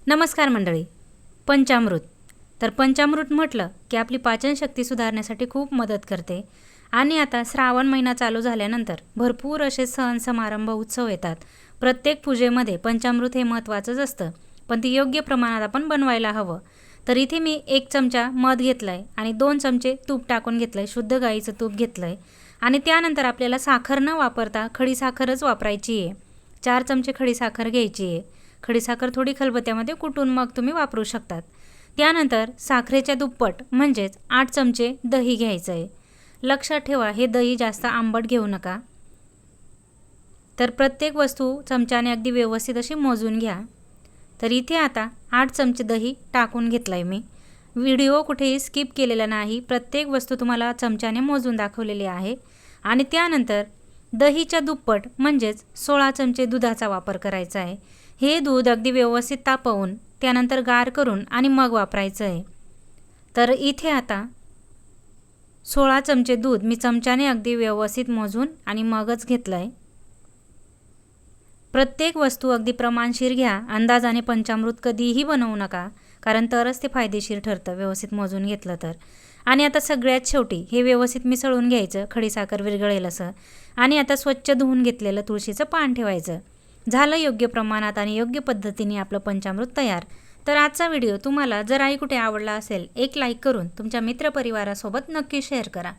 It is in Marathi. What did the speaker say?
नमस्कार मंडळी. पंचामृत. तर पंचामृत म्हटलं की आपली पाचनशक्ती सुधारण्यासाठी खूप मदत करते. आणि आता श्रावण महिना चालू झाल्यानंतर भरपूर असे सण समारंभ उत्सव येतात. प्रत्येक पूजेमध्ये पंचामृत हे महत्त्वाचंच असतं, पण ती योग्य प्रमाणात आपण बनवायला हवं. तर इथे मी 1 चमचा मध घेतला आहे आणि 2 चमचे तूप टाकून घेतलं आहे. शुद्ध गाईचं तूप घेतलं आहे. आणि त्यानंतर आपल्याला साखर न वापरता खडीसाखरच वापरायची आहे. 4 चमचे खडीसाखर घ्यायची आहे. खडीसाखर थोडी खलबत्त्यामध्ये कुटून मग तुम्ही वापरू शकतात. त्यानंतर साखरेच्या दुप्पट म्हणजेच 8 चमचे दही घ्यायचं आहे. लक्षात ठेवा, हे दही जास्त आंबट घेऊ नका. तर प्रत्येक वस्तू चमच्याने अगदी व्यवस्थित अशी मोजून घ्या. तर इथे आता 8 चमचे दही टाकून घेतलं आहे मी. व्हिडिओ कुठेही स्किप केलेला नाही. प्रत्येक वस्तू तुम्हाला चमच्याने मोजून दाखवलेली आहे. आणि त्यानंतर दहीच्या दुप्पट म्हणजेच 16 चमचे दुधाचा वापर करायचा आहे. हे दूध अगदी व्यवस्थित तापवून त्यानंतर गार करून आणि मग वापरायचं आहे. तर इथे आता 16 चमचे दूध मी चमच्याने अगदी व्यवस्थित मोजून आणि मगच घेतलं आहे. प्रत्येक वस्तू अगदी प्रमाणशीर घ्या. अंदाजाने पंचामृत कधीही बनवू नका, कारण तरच ते फायदेशीर ठरतं व्यवस्थित मोजून घेतलं तर. आणि आता सगळ्यात शेवटी हे व्यवस्थित मिसळून घ्यायचं, खडीसाखर विरघळेल असं. आणि आता स्वच्छ धुवून घेतलेलं तुळशीचं पान ठेवायचं. झालं योग्य प्रमाणात आणि योग्य पद्धतीने आपलं पंचामृत तयार. तर आजचा व्हिडिओ तुम्हाला जराही कुठे आवडला असेल, एक लाईक करून तुमच्या मित्रपरिवारासोबत नक्की शेअर करा.